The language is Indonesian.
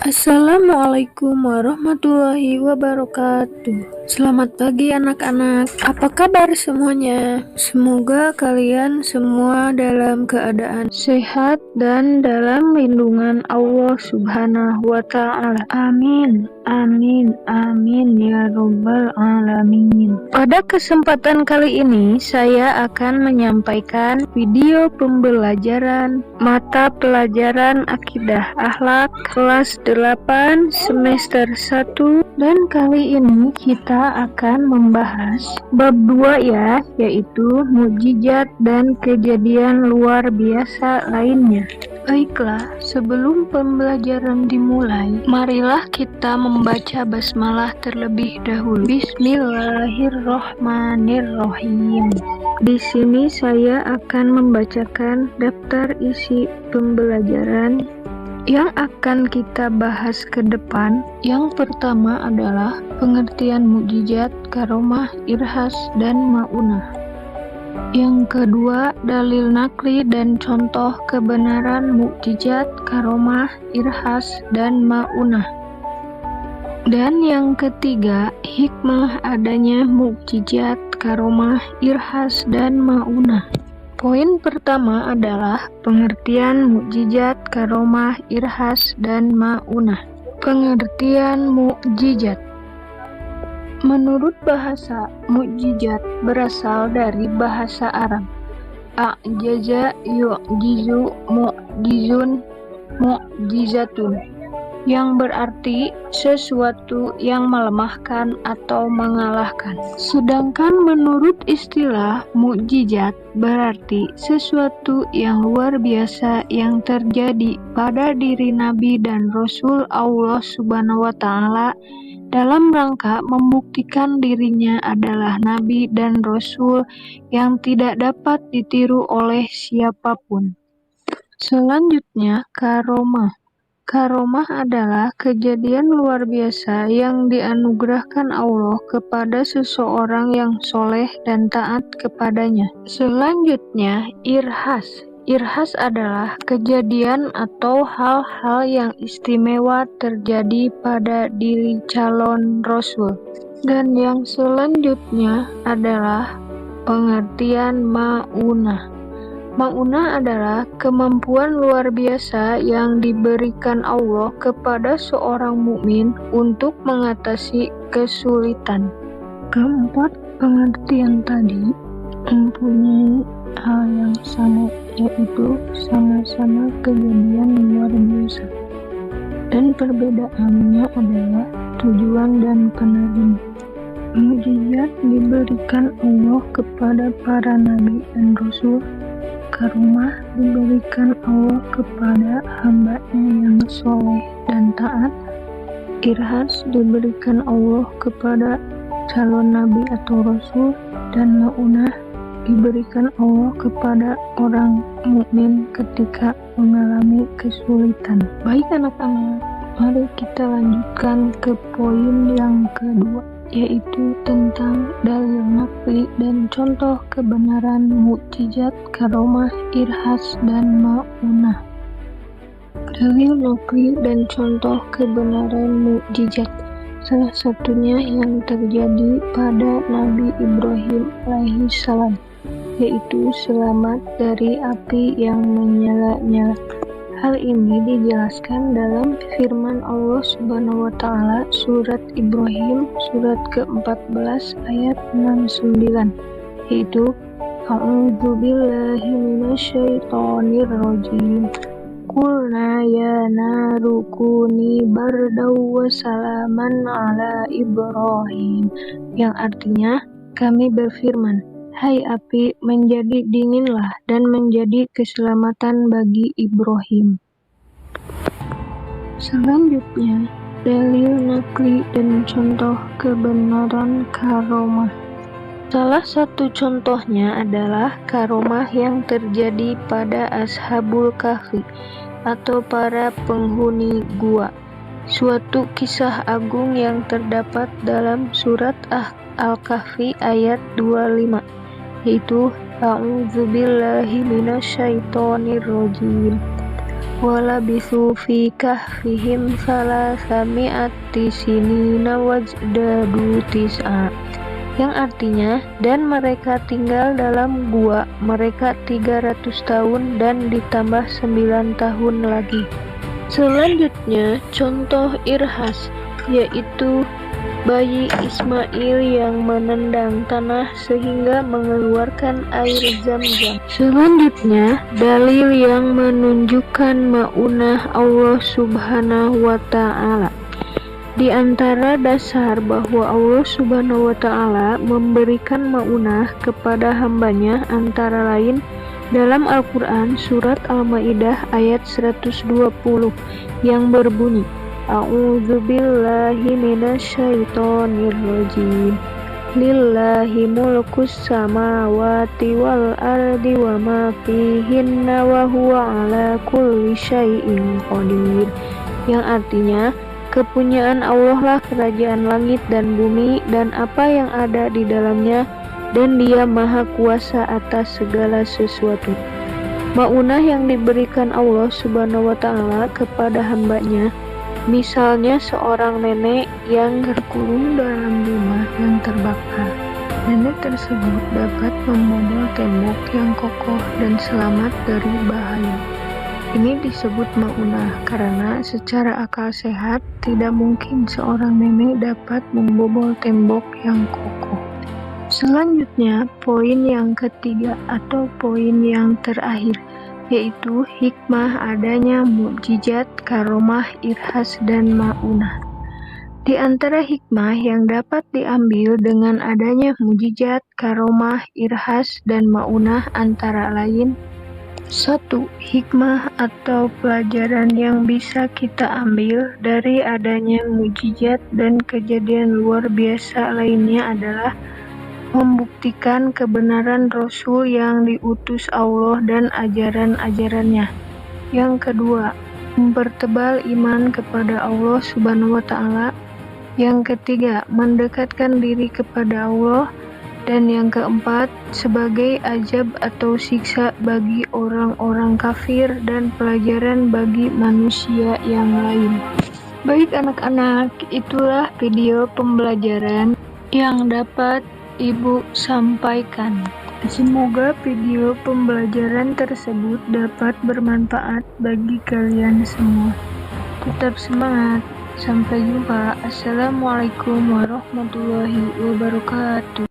Assalamualaikum warahmatullahi wabarakatuh. Selamat pagi anak-anak. Apa kabar semuanya? Semoga kalian semua dalam keadaan sehat dan dalam lindungan Allah Subhanahu wa taala. Amin. Amin. Amin ya rabbal alamin. Pada kesempatan kali ini saya akan menyampaikan video pembelajaran mata pelajaran akidah akhlak kelas 8 semester 1, dan kali ini kita akan membahas bab 2 ya, yaitu mukjizat dan kejadian luar biasa lainnya. Baiklah, sebelum pembelajaran dimulai, marilah kita membaca basmalah terlebih dahulu. Bismillahirrohmanirrohim. Di sini saya akan membacakan daftar isi pembelajaran yang akan kita bahas ke depan. Yang pertama adalah pengertian mukjizat, karomah, irhas, dan maunah. Yang kedua, dalil nakli dan contoh kebenaran mukjizat, karomah, irhas, dan maunah. Dan yang ketiga, hikmah adanya mukjizat, karomah, irhas, dan maunah. Poin pertama adalah pengertian mukjizat, karomah, irhas, dan maunah. Pengertian mukjizat. Menurut bahasa, mukjizat berasal dari bahasa Arab. A'jaza yu'jizu mu'jizun mu'jizatun, yang berarti sesuatu yang melemahkan atau mengalahkan. Sedangkan menurut istilah mukjizat berarti sesuatu yang luar biasa yang terjadi pada diri Nabi dan Rasul Allah Subhanahu wa taala dalam rangka membuktikan dirinya adalah Nabi dan Rasul yang tidak dapat ditiru oleh siapapun. Selanjutnya, karomah. Karomah adalah kejadian luar biasa yang dianugerahkan Allah kepada seseorang yang soleh dan taat kepadanya. Selanjutnya, irhas. Irhas adalah kejadian atau hal-hal yang istimewa terjadi pada diri calon Rasul. Dan yang selanjutnya adalah pengertian maunah. Maunah adalah kemampuan luar biasa yang diberikan Allah kepada seorang mukmin untuk mengatasi kesulitan. Keempat pengertian tadi mempunyai hal yang sama, yaitu sama-sama kejadian luar biasa. Dan perbedaannya adalah tujuan dan penerima. Mukjizat diberikan Allah kepada para nabi dan rasul. Karomah diberikan Allah kepada hamba-Nya yang soleh dan taat. Irhas diberikan Allah kepada calon nabi atau rasul, dan maunah diberikan Allah kepada orang mukmin ketika mengalami kesulitan. Baik anak-anak, mari kita lanjutkan ke poin yang kedua, yaitu tentang dalil nakli dan contoh kebenaran mukjizat, karomah, irhas, dan maunah. Dalil nakli dan contoh kebenaran mukjizat. Salah satunya yang terjadi pada Nabi Ibrahim alaihissalam, yaitu selamat dari api yang menyala-nyala. Hal ini dijelaskan dalam firman Allah Subhanahu wa taala surat Ibrahim surat ke-14 ayat 69, yaitu A'udzubillahi minasyaitonirrajim. Qulna ya naru kuni bardaw wa salaman ala Ibrahim, yang artinya kami berfirman, hai api, menjadi dinginlah dan menjadi keselamatan bagi Ibrahim. Selanjutnya, dalil nakli dan contoh kebenaran karomah. Salah satu contohnya adalah karomah yang terjadi pada Ashabul Kahfi atau para penghuni gua. Suatu kisah agung yang terdapat dalam surat Al-Kahfi ayat 25, yaitu A'udzubillahi minasyaitonirrajim. walabithu fi kahfihim salasami'ati sinina wazdadu tis'a, yang artinya, dan mereka tinggal dalam gua mereka 300 tahun dan ditambah 9 tahun lagi. Selanjutnya, contoh irhas, yaitu bayi Ismail yang menendang tanah sehingga mengeluarkan air zam-zam. Selanjutnya, dalil yang menunjukkan ma'unah Allah Subhanahu wa Ta'ala. Di antara dasar bahwa Allah Subhanahu wa Ta'ala memberikan ma'unah kepada hambanya antara lain dalam Al-Quran surat Al-Ma'idah ayat 120 yang berbunyi, A'udzubillahi minasyaitonirrajim. Lillahi mulkus samawati wal ardi wa ma fihinna wa huwa ala kulli syai'in qadir. Yang artinya, kepunyaan Allah lah kerajaan langit dan bumi dan apa yang ada di dalamnya, dan Dia Maha Kuasa atas segala sesuatu. Ma'unah yang diberikan Allah Subhanahu wa Ta'ala kepada hambanya, misalnya seorang nenek yang terkurung dalam rumah yang terbakar. Nenek tersebut dapat membobol tembok yang kokoh dan selamat dari bahaya. Ini disebut ma'unah karena secara akal sehat tidak mungkin seorang nenek dapat membobol tembok yang kokoh. Selanjutnya, poin yang ketiga atau poin yang terakhir, yaitu hikmah adanya mukjizat, karomah, irhas, dan ma'unah. Di antara hikmah yang dapat diambil dengan adanya mukjizat, karomah, irhas, dan ma'unah antara lain: 1. Hikmah atau pelajaran yang bisa kita ambil dari adanya mukjizat dan kejadian luar biasa lainnya adalah membuktikan kebenaran Rasul yang diutus Allah dan ajaran-ajarannya. Yang kedua, mempertebal iman kepada Allah Subhanahu wa Ta'ala. Yang ketiga, mendekatkan diri kepada Allah. Dan yang keempat, sebagai azab atau siksa bagi orang-orang kafir dan pelajaran bagi manusia yang lain. Baik anak-anak, itulah video pembelajaran yang dapat Ibu sampaikan. Semoga video pembelajaran tersebut dapat bermanfaat bagi kalian semua. Tetap semangat. Sampai jumpa. Assalamualaikum warahmatullahi wabarakatuh.